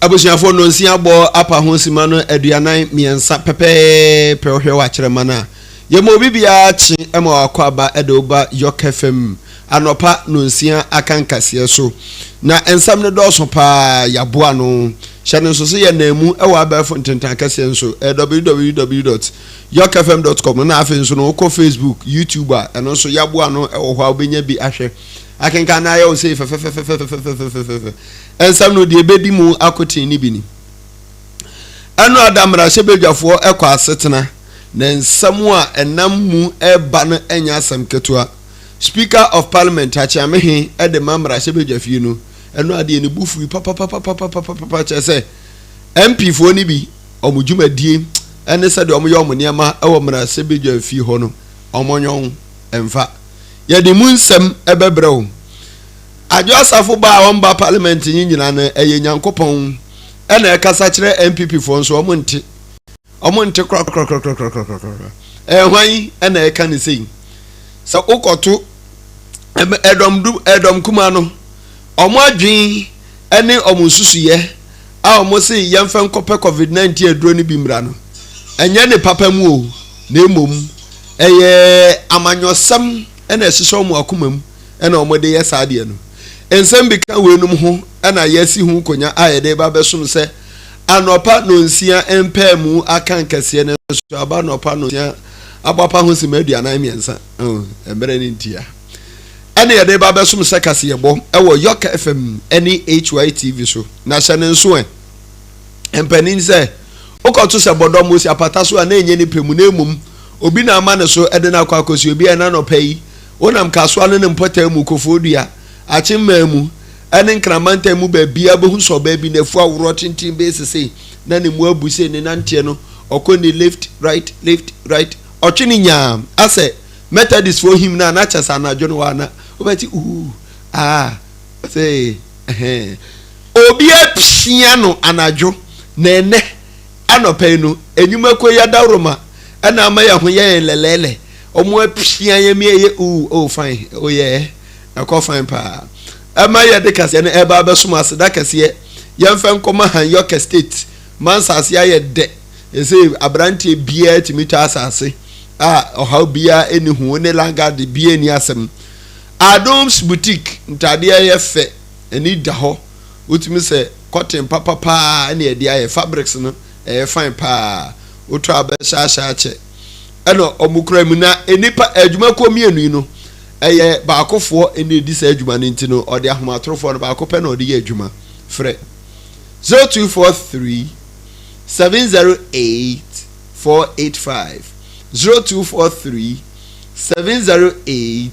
abusuafo no nsia bo apa ho sima no aduanan miensa pepe hwe wa kire mana ye mo bibia chi ema akwaba edoba YORKE FM anopa no nsia akankase so na ensam ne doso pa yaboa no hye so so ye namu ewa abafo ntentan kase nso www.yorkefm.com na afi nso no ko Facebook YouTube a eno so yaboa no ewo hwa obenya bi ahwe akenka na ya o sei fe ensam no de ebedi mu akotin ni bini anu adamra hyebedwafo ekwa asetena na ensam a enam mu eba no enya asam ketua Speaker of Parliament achiamehe ede mamra hyebedwafie no enu ade ni bufu papa chese MP fo ni bi omudwumadie ene se de omye omniema ewo mra hyebedwafie ho no omonyon emfa ye de mu nsem ebebrɛw ajo asafo ba won parliament nyina na eye nyankopon ena ekasa kire MPP fo nso omonte krok hwan ena eka ni sei sa ukoto edom kuma no omo adwen ene omunsusuye a omo sei yemfa nkope COVID-19 aduro ni bi mra no enye ne papa mu o na emom eye amanyosam ena ehyeso mu akomam ena omo de yesade no ensem bika wenum ho ena yesi hu konya ayede ba besom se anopa no nsia empemu akankase ne so aba anopa no nsia abapa ho sima aduanan miensa emere ni ntia ena yede ba besom se kase yebo ewo YORKE FM eni HYTV so na hyane nso empanin se okoto se bodom osi apata so na enye ni pemu na emum obi na ama ne so ede na akwa akosi obi na no pai wonam kaso no ne mpota mu kofodua achimmamu ene nkramanta mu ba bia behu so ba bi nafu awro tintin be sese na ne mu abuse ne nante no okoni left right otwini nya ase methodist for him na chasa na adwo no wana obati say obi apia no anadwo na ene anopai no enwuma koya dawroma ana ama ya ho ye lelele omo apia ye me ye fine yeah akọ fine pa ama ye de kase ne eba besom aseda kase yemfa nkoma han YORKE state mansase aye de ese abrante bia timita asase oha bia eni hu ne langard bia ni asem Adams boutique ntade aye fe eni da ho utimi se cotton papa ene e de aye fabrics no fine pa otu abesha che eno omukura mu na enipa adwuma ko mienu no eye baakofo ene di sa adwuma no ntino ode ahomatorofo no baakope na ode ye adwuma frɛ 0243 708 485 0243 708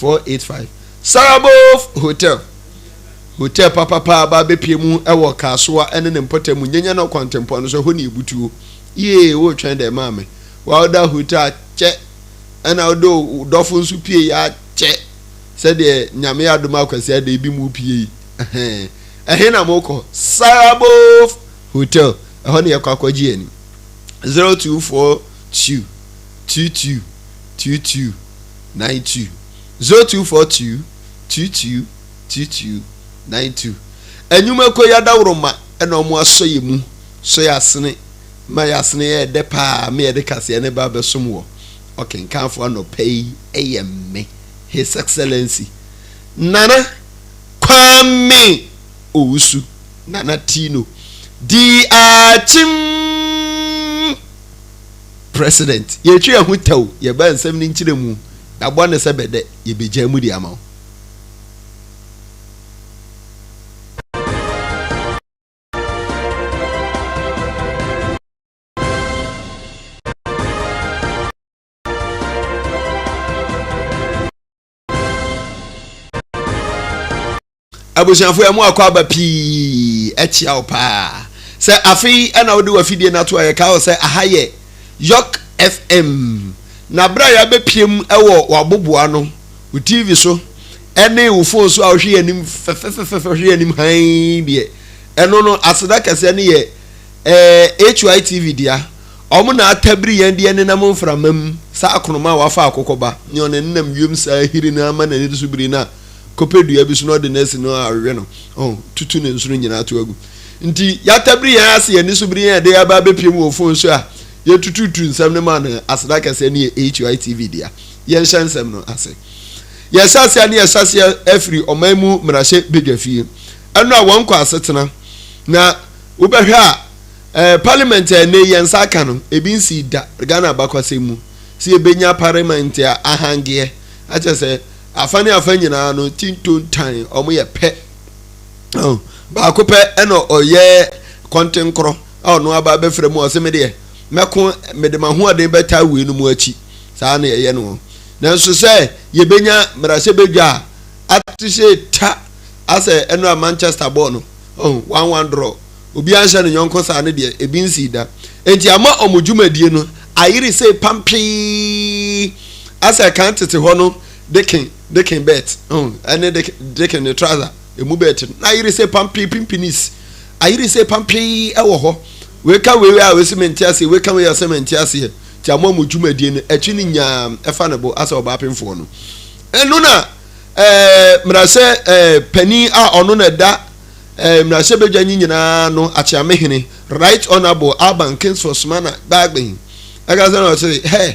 485 Sarabov hotel papa ba bepiemu ewo kasoa ene ne mpotamu nyenya na kwantempo no so ho ne ebutuo ye wo twen de mame wa oda hotel che ena odo dofo nsu pie ya che se de nyame adoma akwase ade bi mu pie na moko Sarabov hotel ho ne yakwaji ani 0242 22 22 92 0242 22 22 92 enyuma ko ya dawroma ena omo asoye mu so ya sene ma ya sene ye de pa me ye de kase ne ba besom wo okay kanfo no pay me his excellency Nana Kwame Owusu Nana Tino di achim president ye twa hu taw ye ba nsam ni nkire mu na bo ne se bede ye beja mu di ama abusianfo ya mu akwaba pi echia opa se afi ana odi wafidie na to ye ka o se ahaye YORKE FM na bra ya bepiem ewo waboboa no u TV so ene u phone so ahwe anim hwe anim han de eno no aseda kase ne ye HYTV dia omo na atabri yan de ne na momframam sa akonoma wafa akokoba ne on nenam wiem sa hiri na ama na ne subiri na kopedua bi so no de nesi no awe no tutu ne nsuru nyina to agu nti yatabri ya ase ye nisubri ya de aba bepiem wo phone so a ye tututu nsam ne man aseda kase ne HYTV dia ye nsem no ase ye sase ne ye sase afri omamu mrahye bedwafie eno a won kwa asetena na wobehwe a parliament ne ye nsaka no ebi nsi da Ghana bakwase mu si ebenya parliament a ahange a chese afane afanyina no tinton tan omo ye pe ba ko pe eno oye konten kro no aba be frem o se me de meko me de maho ade beta we no mu achi saa na ye no nanso se ye benya mrase bedwa atise ta ase eno a Manchester ball no 1-1 draw obi anhye no yonko saa ne de ebi nsi da enti ama omudwumadie no ayiri se pampi ase kan tete ho no dekin bet ene dekin ne trouser emu bet na ayiri se pampi pimpinis ayiri se pampi ewo ho we ka we a we cement ase we ka we ya cement ase ti ama omudwumadie no atwi ni nya efa ne bo ase oba pemfo no enu na mrase pani a ono na da mrase bedwa nyina no achiamehene right honorable Alban Kings for Smana Bagbin agaza na say hey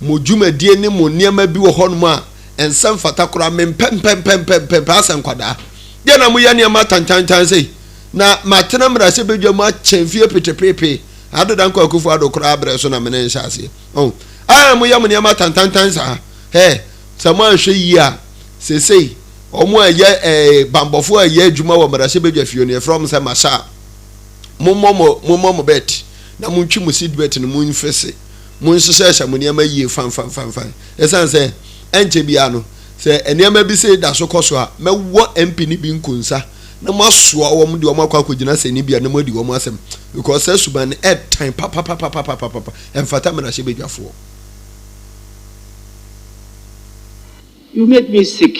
modwumadie ni mo niam bi wo hono a ensam fatakora mempempempempem asan kwada de na mo ya niam tantantan sei na matena mrase bedwa ma chemfie petepepe adodan kwa kufu adokora abre so na mene nhyase mo ya mo niam tantantan sa hey sama hwe yi a sesei omo aye bambofo aye adwuma wo mrase bedwa fio ne from say masha mo bet na mo ntwi mo seed bet no mo nfese mo nsese mo niam aye fan esan say enche bia no say eniam bi say da so koso a mewo MP ni bi nkonsa na mo aso wo mo de wo akwa kogina say ni bia na mo di wo mo asem because say suban time papa emfata mrase bedwafo. You make me sick.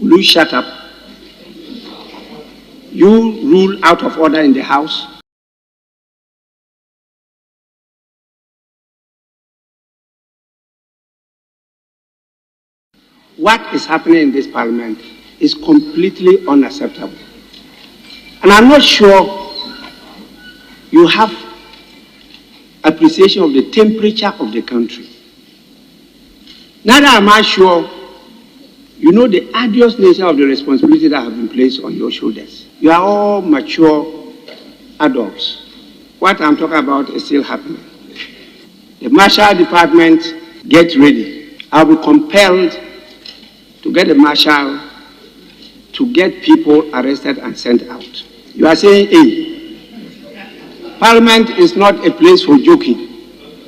Will you shut up? You rule out of order in the house. What is happening in this parliament is completely unacceptable. And I'm not sure you have appreciation of the temperature of the country. Neither am I sure you know the arduous nature of the responsibility that have been placed on your shoulders. You are all mature adults. What I'm talking about is still happening. The Marshal Department, get ready. I'll be compelled to get a marshal to get people arrested and sent out. You are saying, hey, Parliament is not a place for joking.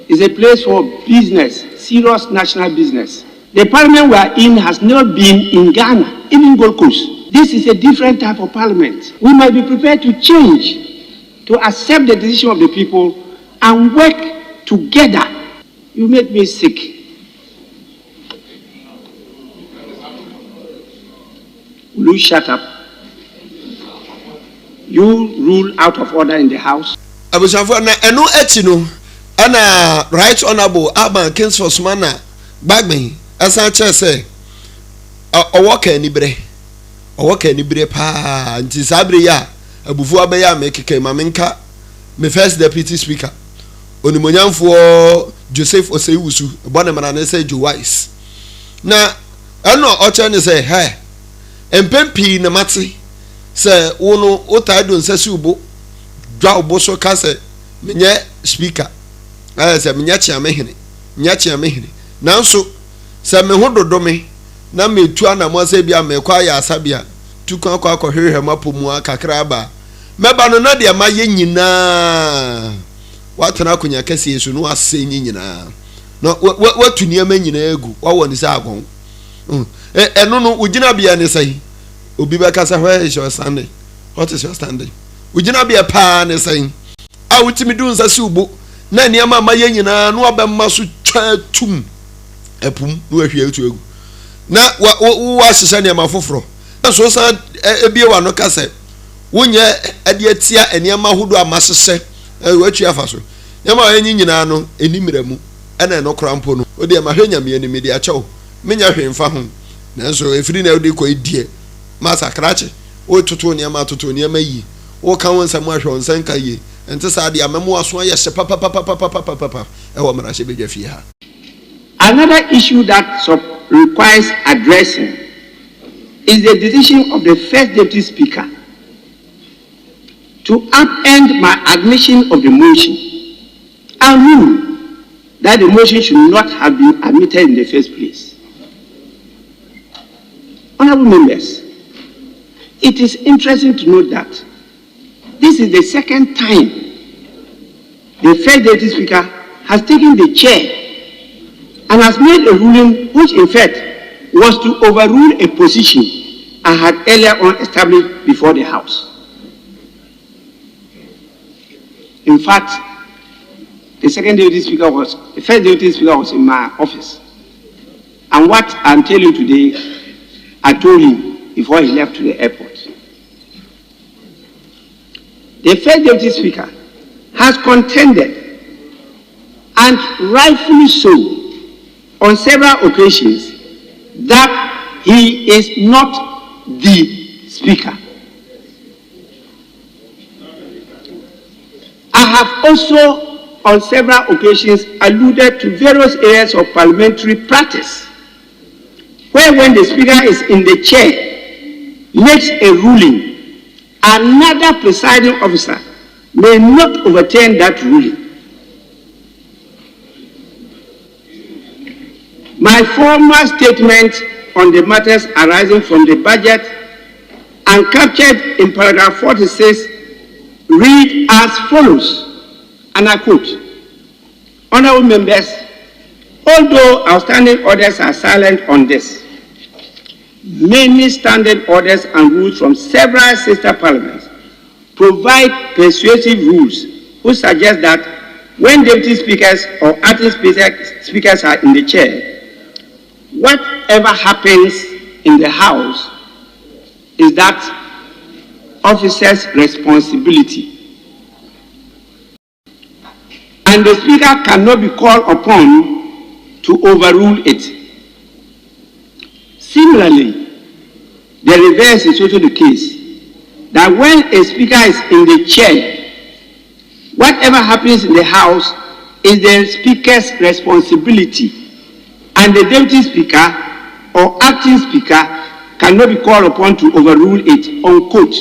It's a place for business, serious national business. The parliament we are in has never been in Ghana, even Gold Coast. This is a different type of parliament. We might be prepared to change, to accept the decision of the people and work together. You make me sick. Will you shut up? You rule out of order in the house. Abusafo na eno echi no ana right honorable Alban Kings for Smana Bagbin asa chese owoka ni bre pa nti sabre ya abufu abeya mekeke mamenka me first deputy speaker onimonyamfo Joseph Oseiwusu bona mana na say Joe Wise na eno oche ni say hey empempi na mate say wono otado nsasi ubo dwa oboso kase menye speaker say menye chiamehene nanso say me hododo me na metu anamo say bia me kwa ya asabia tukwa kwa hwehwe mapomu akakra ba meba no na de ma ye nyina watena kunya kase yesu no ase nyina no watu niam nyina egu wawo ni say agon eno no ugina bia ne say obi be kasa where is your standing? What is your standing? Ugina bia pa ne say a wutimi du nsa si ubo na niam ma ye nyina no abemma so twa tum epum no ahwe etu egu na wa sesa niam afoforo so san ebie wa no kase wonye ade atia eniam hodo amasese watu afa so niam a yenyi nyina no enimiramu ena no krampo no odi ma hwenya me enimi de achew menya hwemfa ho nanso efiri na odi ko edie masa krache o toto niam toto niam yi o kan won sam ahwe onsan ka yi ente sa de amemo aso aye hye papa e wo mara hye bedwa fi ha. Another issue that requires addressing is the decision of the first deputy speaker to upend my admission of the motion and rule that the motion should not have been admitted in the first place. Honorable members, it is interesting to note that this is the second time the first deputy speaker has taken the chair and has made a ruling which in fact was to overrule a position I had earlier on established before the House. In fact, the first deputy speaker was in my office. And what I'm telling you today, I told him before he left to the airport. The first deputy speaker has contended, and rightfully so, on several occasions, that he is not the speaker. I have also on several occasions alluded to various areas of parliamentary practice where when the speaker is in the chair, makes a ruling, another presiding officer may not overturn that ruling. My former statement on the matters arising from the budget and captured in paragraph 46 read as follows, and I quote, Honorable members, although outstanding orders are silent on this, many standing orders and rules from several sister parliaments provide persuasive rules which suggest that when deputy speakers or acting speakers are in the chair, whatever happens in the House is that officer's responsibility. And the speaker cannot be called upon to overrule it. Similarly, the reverse is also the case, that when a speaker is in the chair, whatever happens in the House is the speaker's responsibility, and the deputy speaker or acting speaker cannot be called upon to overrule it, unquote.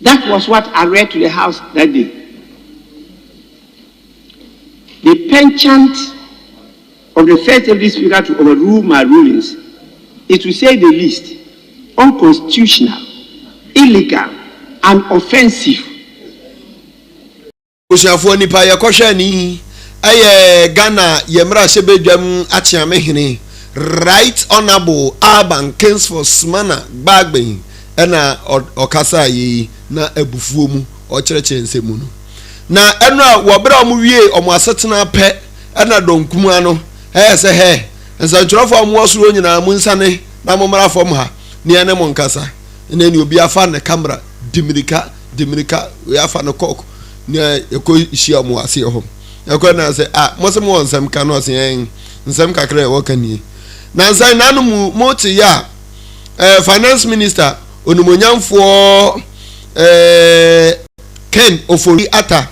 That was what I read to the House that day. The penchant of the first deputy speaker to overrule my rulings is, to say the least, unconstitutional, illegal, and offensive. Ghana Yemra Sebedwam Achiamehini, Right Honorable Alban Kingsford Smana Bagbe, Ena Okasa yi na ebufuomu o chereche nsemu no. Na enra wobra mu wie omo asetena pe ena donkum ano se he nsanchorofo omo osuro nyina mu nsane na momra fom ha ne ene mo nkasa ne ne obi afa ne camera dimirika we afa ne kok ne eko hia mo ase ho. Na say mosem won sam ka no se nsam kakra e wokani na nsan nanu mu moti ya finance minister onumonyamfo Ken Ofori Ata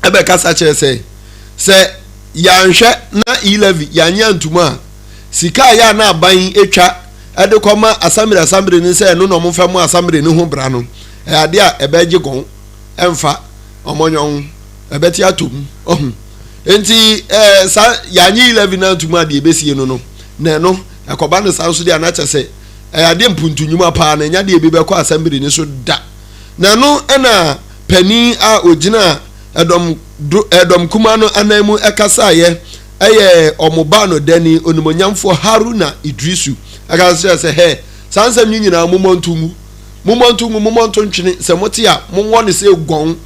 ebe kasa chere se yanhwe na 11 yanya ntuma sika ya na aban etwa ede koma assembly ni se no no mfa mu assembly ni ho bra no ade a ebe gigon emfa omonyon ebeti atum enti sa yanyi 11 na ntuma de ebesie no na no akoba no sanso de anache se ade mpuntunyuma pa na nya de ebebekọ assembly ni so da na no ena pani a ogina edom kuma no anamu ekasa ye eye omoba no dani onimonyamfo Haruna Idrisu akasa se he sansam nyina mumontu ntwene se moti a monwo ne se gon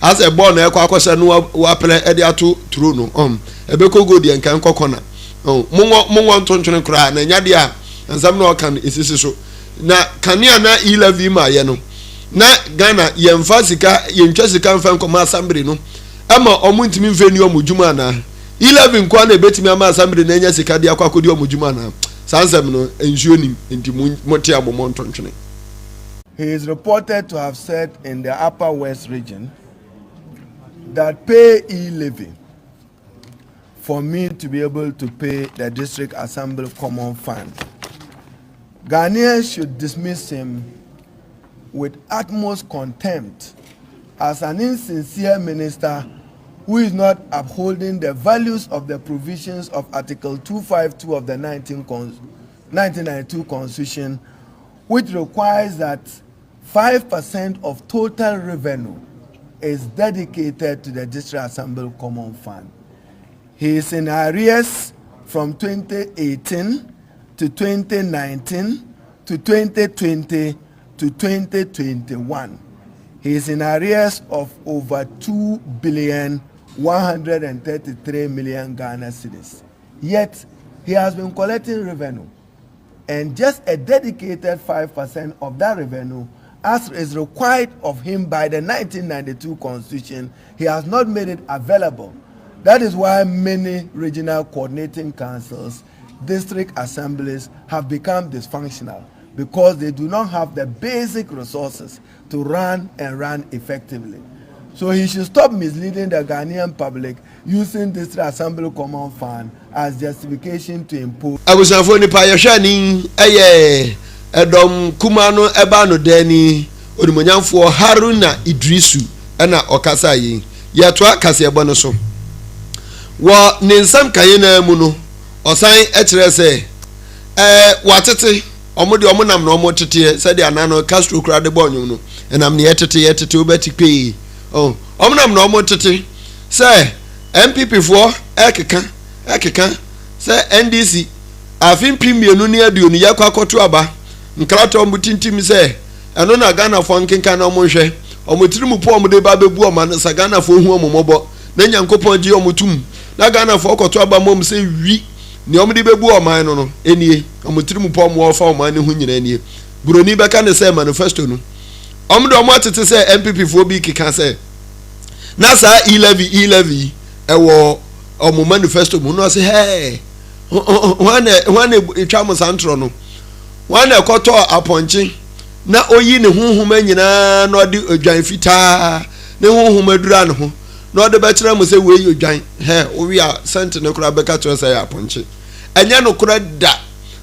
as a born na akwa no wa pele ede ato turo no ebeko godi enkan kokona monwo ntwene kra na nya de a nsam no kan esisi so na kanea na 11 ma ye no na Ghana yemfa sika yentwa sika mfa nkoma assembly no ama omuntimi mfeni omujuma na 11 kwa na ebetimi ama assembly na enya sika de akwakodi omujuma na sansem no ensuonim enti monte abomonto ntwene. He is reported to have said in the Upper West region that pay e-levy for me to be able to pay the District Assembly Common Fund. Ghanaians should dismiss him with utmost contempt as an insincere minister who is not upholding the values of the provisions of Article 252 of the 1992 Constitution, which requires that 5% of total revenue is dedicated to the District Assembly Common Fund. He is in arrears from 2018 to 2019 to 2020 to 2021. He is in arrears of over 2,133,000,000 Ghana cedis. Yet he has been collecting revenue, and just a dedicated 5% of that revenue, as is required of him by the 1992 Constitution, he has not made it available. That is why many regional coordinating councils, district assemblies have become dysfunctional, because they do not have the basic resources to run effectively. So he should stop misleading the Ghanaian public using District Assembly Common Fund as justification to impose. Abusafo nipa yehwani edom kumano eba no dani odimonyamfo Haruna Idrisu na okasa yi yeto akase ebo no so wo ninsam kaye na mu no osan ekire se watete omode omonam na omotete se de anano Castro kura de bonyo no enam ne yetete obetipe omonam na omotete se MPP for ekeka se NDC afin pimienu ne aduonu yakwa koto aba nkrato omutintim se eno na Ghana fo nkenka na omonhwe omotirimu po omode ba bebu oman sa Ghana fo hu omomobo na nyankopon gi omotum na Ghana fo koto aba mom se wi ni omode bebu oman no enie omotirimu po omo ofa oman ne hu nyina enie buroni beka ne se manifesto no omode omotete se MPP fo bi keka se na sa e-levy ewo omo manifesto mu no se hey wane itwa santro no wane koto aponche na oyi ne hunhum anyina na odi odwan fita ne hunhum adura ne ho na odi be kire mo se we odwan he owi a sent ne kura be ka to se ya aponche enya no kura da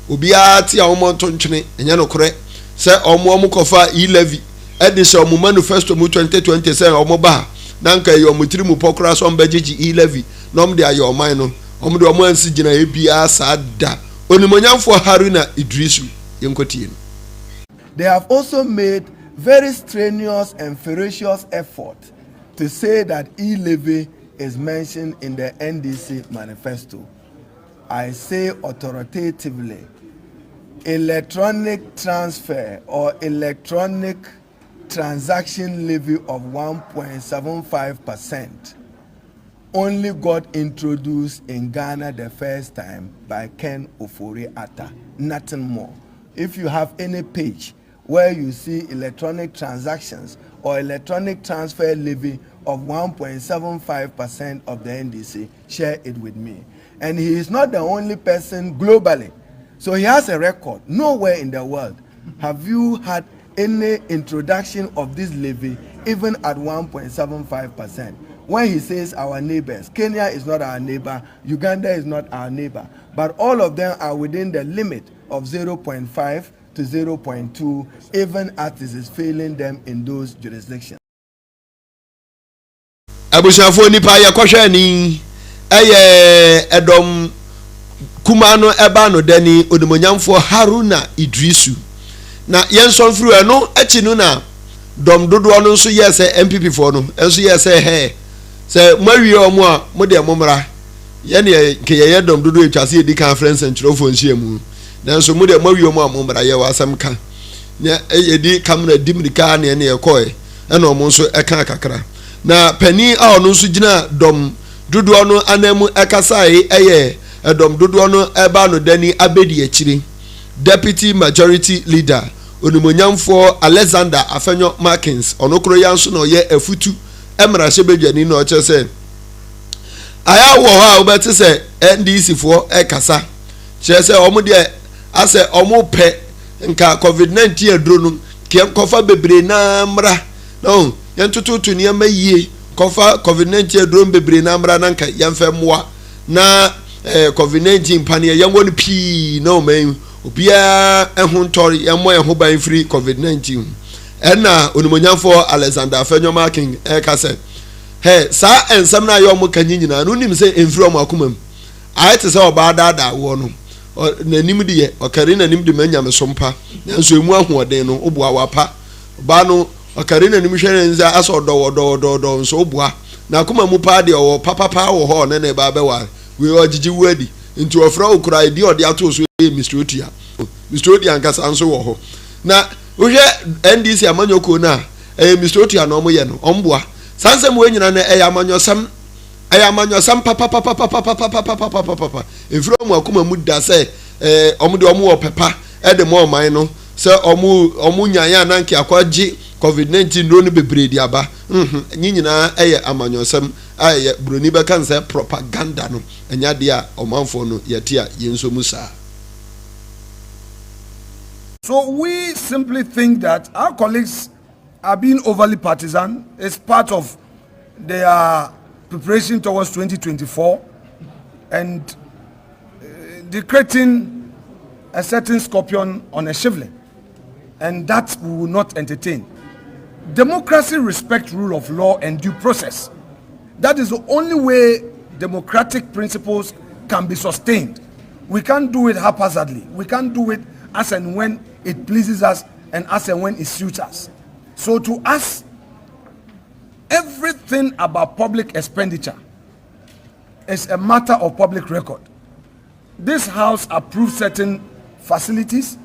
obi a ti a omo to ntwene enya no kura se omo kofa e-levy edi se omo manifesto mu 2020 se omo ba na nka yo mutiri mu pokura so mbagigi e-levy na omde ayo oman no omde omo ansi gina ebia sada onimonyamfo Haruna Idrisu yenkotie. They have also made very strenuous and ferocious effort to say that e-levy is mentioned in the NDC manifesto. I say authoritatively, electronic transfer or electronic transaction levy of 1.75% only got introduced in Ghana the first time by Ken Ofori-Atta, nothing more. If you have any page where you see electronic transactions or electronic transfer levy of 1.75% of the NDC, share it with me. And he is not the only person globally. So he has a record. Nowhere in the world have you had any introduction of this levy even at 1.75%. When he says our neighbors, Kenya is not our neighbor, Uganda is not our neighbor, but all of them are within the limit of 0.5 to 0.2, even as this is failing them in those jurisdictions. Abusafo nipa yakohwe ni edom kumano eba no dani odimonyamfo Haruna Idrisu na yenson fru eno achi no na dom dodo no nso yese MPP fo no enso yese he se mawie omo a mo de momra ye ne ke ye dom dodo etwase edi conference ntrofo nsiamu nanso mo de mawie omo a momra ye wasam ka ne edi kamera dimrika ne ne yekoe ena omo nso eka kakra na pani a ono nso gina dom dodo no anamu ekasai eye edom dodo no eba no dani abedi akiri deputy majority leader onimonyamfo Alexander Afenyo Markins onokro yanso no ye afutu emra shebedwani no chese aya wo ha obeti se NDC fo ekasa chese omo de ase omo pe nka covid-19 aduro no kiem kofa bebre na mra no yentututu ne yie kofa covid-19 aduro bebre na mra na nka yemfa moa na covid-19 pane yenwo no pi no man obia ehun tori yemmo ehun ban free covid-19 ena onimonyamfo Alexander Afenyo King ka se he sa ensam na yo mo kanyina no nim se enfiri o makomam ayete se oba dada wo no nanim de ye okare nanim de manyame sompa nanso emu ahoɔden no oboa wapa ba no okare nanim hwere nza aso odo nso oboa na akoma mu pa de o papa wo ho ne ba bewa we ogigi wadi nti ofra okura ide ode ato so Mr. Otia nkasa nso wo ho na wohwe NDC amanyoko na Mr. Otia no mo ye no omboa sansem we nyina na amanyosam papa efiro mu akoma mu da se omo de omo wo pepa e de mo man no se omo nyanya na nke akwaji covid-19 no no bebre di aba nyina amanyosam aye broni be kan se propaganda no enya de a omanfo no yete a yenso musa. So we simply think that our colleagues are being overly partisan. It's part of their preparation towards 2024 and decreting a certain scorpion on a shivling, and that we will not entertain. Democracy respects rule of law and due process. That is the only way democratic principles can be sustained. We can't do it haphazardly. We can't do it as and when it pleases us and as and when it suits us. So to us, everything about public expenditure is a matter of public record. This house approved certain facilities.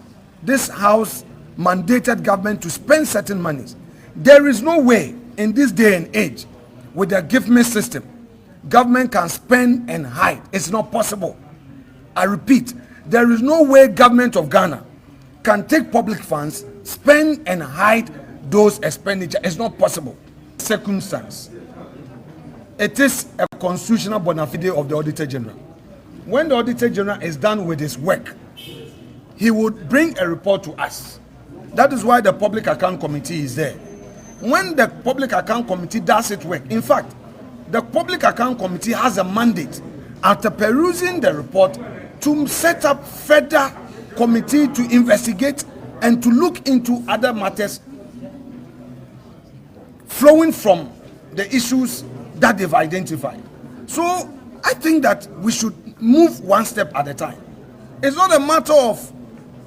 This house mandated government to spend certain monies. There is no way in this day and age with the gift-me system government can spend and hide. It's not possible. I repeat, there is no way government of Ghana can take public funds, spend and hide those expenditure. It's not possible. Circumstance. It is a constitutional bona fide of the Auditor General. When the Auditor General is done with his work, he would bring a report to us. That is why the Public Account Committee is there. When the Public Account Committee does its work, in fact, the Public Account Committee has a mandate after perusing the report to set up further committee to investigate and to look into other matters flowing from the issues that they've identified. So I think that we should move one step at a time. It's not a matter of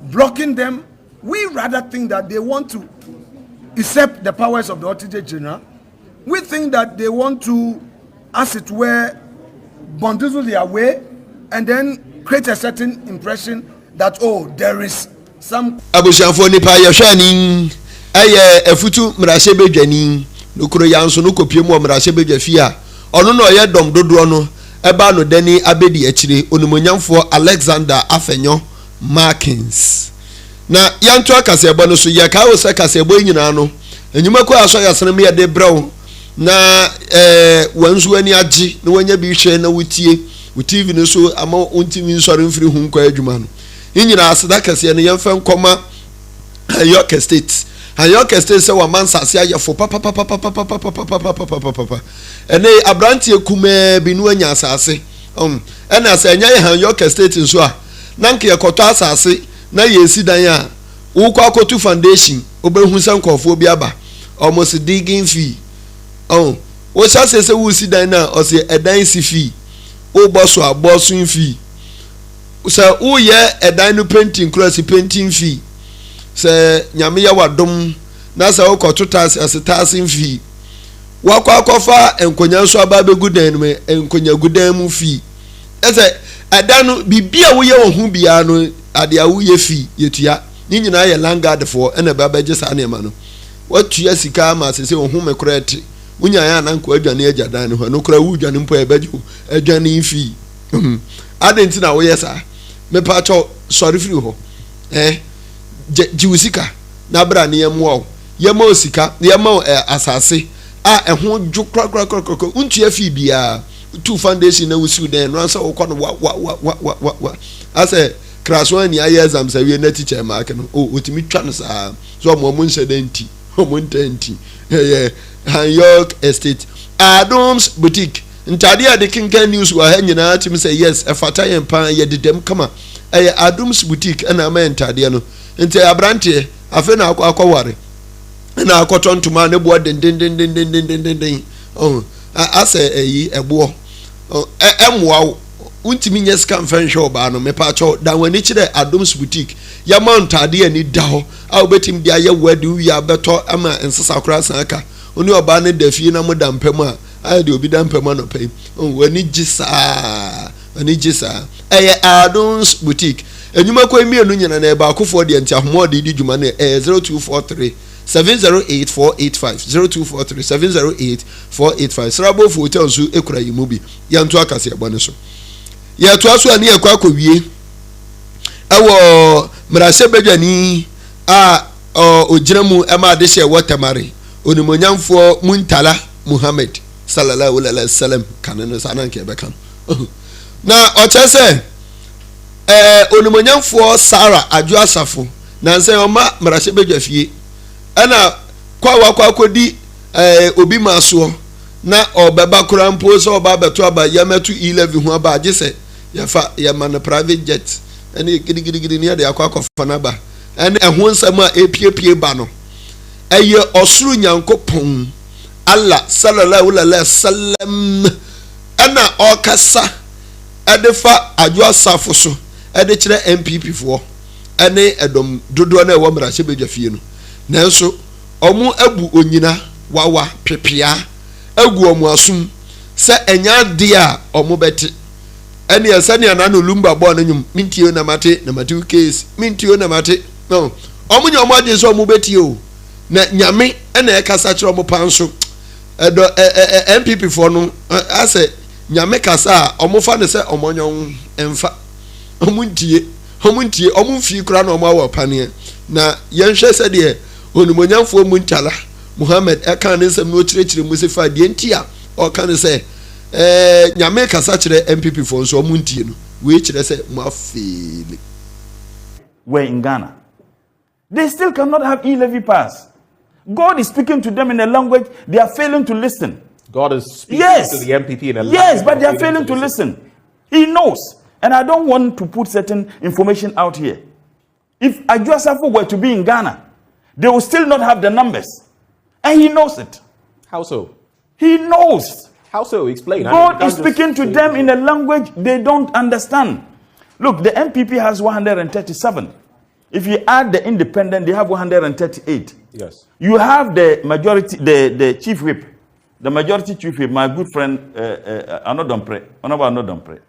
blocking them. We rather think that they want to usurp the powers of the Auditor General. We think that they want to, as it were, bamboozle their way and then create a certain impression that, oh, there is some... Abushanfo nipa yashani aye efutu mrasebe dwani nokoro yanso no kopiemu mrasebe dwafia ono no ye dom dodo no eba no dani abedi akire onimonyamfo Alexander Afenyo Markins na yanto akase ebo no so ye ka wo se kase ebo nyina no enyuma ko aso yasene me de brew na wanzu ani agi na wanya bi hwe na wutie TV no so ama ontimi nsore mfiri hu nkwa adwuma no nyina aseda kase ne yemfa nkoma YORKE State YORKE State se wa mansase ayefo papa ene abrantie kuma binu anya asase ena se anya ye YORKE State nso a nanke yekoto asase na yesi dan a wo kwa akotu foundation obehu sankofo bi aba almost digging fee wo sase se wo si dan na o se edan si fee o boso abosun fee so wo ye edan no painting class painting fee se nyame ya wadom na se wo koto tas asitasin fee wakwa akofa enkonya so aba begudan me enkonya gudan mu fee ese edan bibia wo ye wo hu bia no ade awo ye fee yetua ni nyina ye landguard for ena baba je sa ne ma no watua sika ma se wo hu me korete unya ya na nko adwane ajadan ho no kora wu dwane mpo e baji adwane fee adenti na wo ye sa me pa cho sorry free ho jiwusika na bra ne yemo yemo osika yemo asase a eho dwo krakrakrakrak untua fi bia two foundation na wusu den no ansa wo kwa no wa ase kraswan ni aye exam sa wie na teacher mark no o otimi twa no sa so mo nsedenti mo ntenti YORKE estate Adams boutique ntade ade kinkan news wa ha nyina tim say yes efata yen pan ye dedem kama Adams boutique na ma ntade no nti abrante afi na akwaware na akotontoma ne bo den ase ebo emwa untimi nye scam fan show ba no me pa cho dan wani kire Adams boutique ya mount ade ani da ho a obetim dia ye wadi wi abeto ama ensesa kora san aka oni oba ne da fie na mo da mpem a de obi da mpem no pay wani gisa Adams boutique enyuma ko emi enu nyina na ba akofo de nti ahomo de di djuma na 0243 708485 0243 708485 Srabo hotel so ekura yimubi yanto akase ebone so ye to aso ani ekwa kowie ewo mrase bedwani a ojiramu ema de hye watamare onimonyamfo Muntala Muhammad sallallahu alaihi wasallam kanene sananke bekan na ochese onimonyamfo Sara Adwo Asafo na nse oma mrase bedwafie ana kwa akodi obi maso na obeba kura mpo so oba beto aba yametu 11 hu aba agese yafa yamana private jet ene gidigidi ne de akwakofa na ba ene ehun nsam a epiepie ba no eye osuru nyankopon Allah sallallahu alaihi wasallam ana okasa edefa Adwo Asafo so ede kire MPP fo ene edom dodo na ewo mra hyebedwafie no nanso omu abu onyina wawa pepia agu omu asum se enya de a omu beti ene yasane anano lumba bo na nyum mintio na mate case mintio na mate no omu nya omu ade so omu beti o na nyame ene ekasa kire omu panso edo MPP for no ase nyame kasa omu fa ne se omonyon emfa omu ntie omu fi kura na omu awo pane na yenhwe se de onimonyamfo Muntala Muhammad eka ne nsem no kirechire musefa de ntia o kan se nyame kasa kire MPP for so omuntie no we kire se mo afeli were in Ghana. They still cannot have e-levy pass. God is speaking to them in a language they are failing to listen. God is speaking to the MPP in a language. Yes, but they are failing to listen. He knows. And I don't want to put certain information out here. If Adwo Asafo were to be in Ghana, they will still not have the numbers. And he knows it. How so? He knows. How so? Explain. God is speaking to them in a language they don't understand. Look, the MPP has 137. If you add the independent, they have 138. Yes. You have the majority, the chief whip, the majority chief whip, my good friend Anodompre,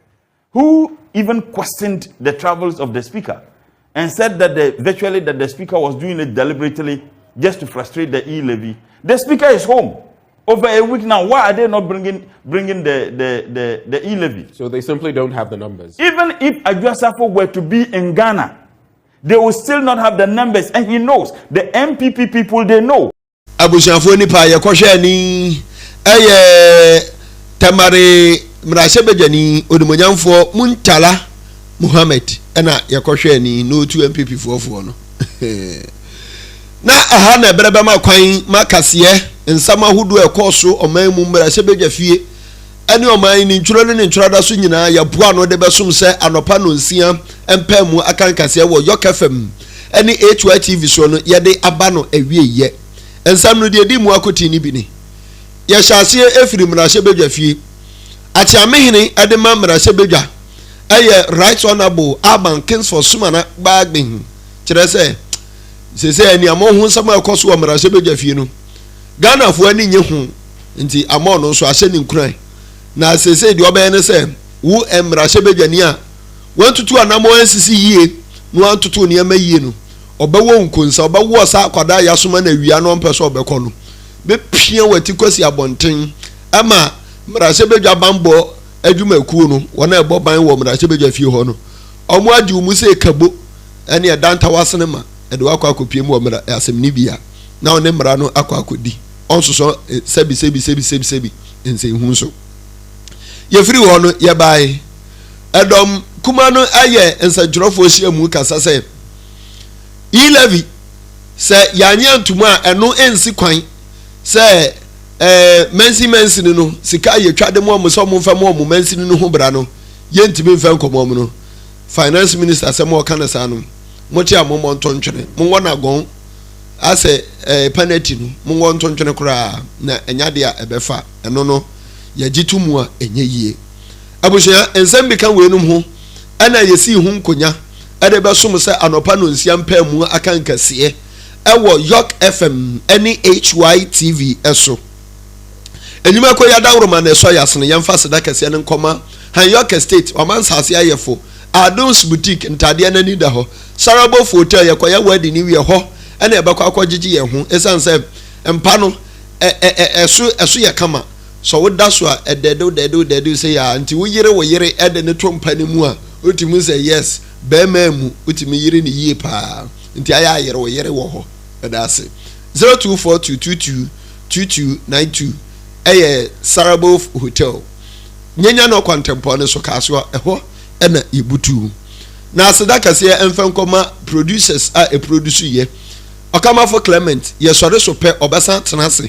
who even questioned the travels of the speaker and said that virtually that the speaker was doing it deliberately just to frustrate the e-levy. The speaker is home over a week now. Why are they not bringing the e-levy? So they simply don't have the numbers. Even if Adwo Asafo were to be in Ghana, they will still not have the numbers, and he knows. The MPP people, they know. Abushafo ni pa ye kohwe ni tamare mrashebejani odimonyamfo Muntala Muhammad ena ye kohwe ni no tu MPP fofo no na aha na berebe ma kwan makase nsama hudu ekoso oman mu mrashebejafie ene oman ni ntwuro ne ntwuro da so nyina ya boa no de besom se anopa no nsia empemu akankase wo YORKE FM ene HYTV so no ye de aba no awieye ensam no de di mu akoti ni bi ni ye hyase efiri mrashebejafie achiamehene ade ma mrashebejwa aye right honorable Aban Kings for Sumana Bagbin kire se eni amon hu sama ekoso mrashebejafie no Ghana fo ani nye hu nti amon no so ahye ni nkuran na sese di obeyene se wo mrashebejani a wantutu anamo ansisi yie no wantutu ne ma yie no obewo nkonsa obewo sa akwada yasoma na wia no mpeso obekọ no be pia wati kwasi abonten ama mrashebejwa bambo adwumakuo no wona ebo ban wo mrashebejwa fie ho no omo adi umu se kabo ene edanta wasene ma ede wakọ akopie mu omra asemni bia na one mra no akọ akodi onsoso sebi nse hu so ye free ho no ye bai edom kuma no ayɛ nsɛntwerɛfoɔ hyia mu kasa sɛ e-levy sɛ yɛanyɛ ntomu a ɛno ɛnsi kwan sɛ mɛnsi no sika yɛtwa de mu ɔmo sɛ ɔmo mfa mu ɔmo mɛnsi no ho bra no yɛntumi mfa nkɔmmɔ mu no finance minister sɛ mo ɔka ne saa no mote a mo mmɔ ntontwene mowɔ n'agɔn asɛ penalty no mowɔ ntontwene koraa na ɛnya de a ɛbɛfa ɛno no yɛgye to mu a ɛnyɛ yie abusua nsɛm bi ka wei nom ho ɛna yɛsi ho nkonya ɛde bɛsom sɛ anɔpa no nsia mpaa mu aka nkɛseɛ ɛwɔ YORKE FM ɛne HYTV ɛso enyima kɔ yada woroma na ɛsɔ yasene yɛmfa seda kɛseɛ ne nkɔma han YORKE state ɔman sase ayɛfo Adons boutique ntadeɛ n'ani da hɔ Sarabo hotel yɛkɔyɛ wedding ni wie hɔ ɛna ɛbɛkɔ akɔgyegye yɛn ho ɛsan sɛ mpa no ɛso yɛ kama so woda so a ɛdɛdo sɛ ya nti wo yere ɛde ne to mpa ne mu a otimi sɛ yes bɛɛma mu otimi yere ne yie paa nti ayɛ ayere wo yere wɔ hɔ ɛda ase 0242222292 ɛyɛ Sarabo hotel nyenya no kwantempo ne so kaso ɛhɔ ɛna ibutu na aseda kaseɛ ɛmfa nkɔma producers a produce yɛ ɔkamafo Clement yɛsɔre so pɛ ɔbɛsan tena ase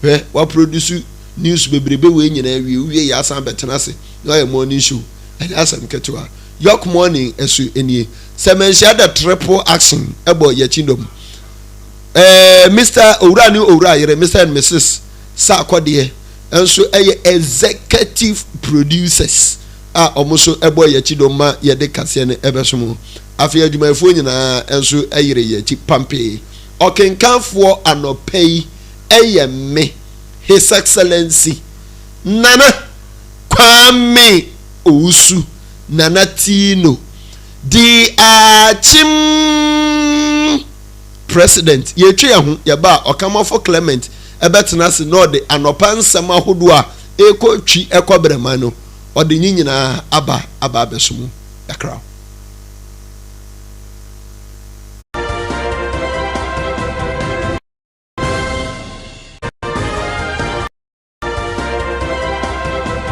hwɛ wa produce news bebrebe we nyina wie yɛ asan bɛtena ase na yɛ morning show ɛne asɛm ketewa YORKE morning ɛso enie sɛ menhyia da triple action ɛbɔ yɛ kingdom Mr. Owura ne Owura yere Mr. and Mrs. sa akɔdeɛ ɛnso ɛyɛ executive producers a ɔmo so ɛbɔ yɛ kingdom ma yɛde kaseɛ ne ɛbɛsom afei adwumayɛfoɔ nyinaa ɛnso ɛyere yɛ ki pampe ɔkenkanfoɔ anɔpɛ yi ɛyɛ me His Excellency Nana Kwame Owusu Nana Tino the Achim President yɛtwe yɛn ho yɛba ɔkamafo Clement ɛbɛtena se na ɔde anɔpa nsɛm ahodoɔ a ɛkɔ twi ɛkɔ brɛma no ɔde nyinaa aba abɛso mu yakra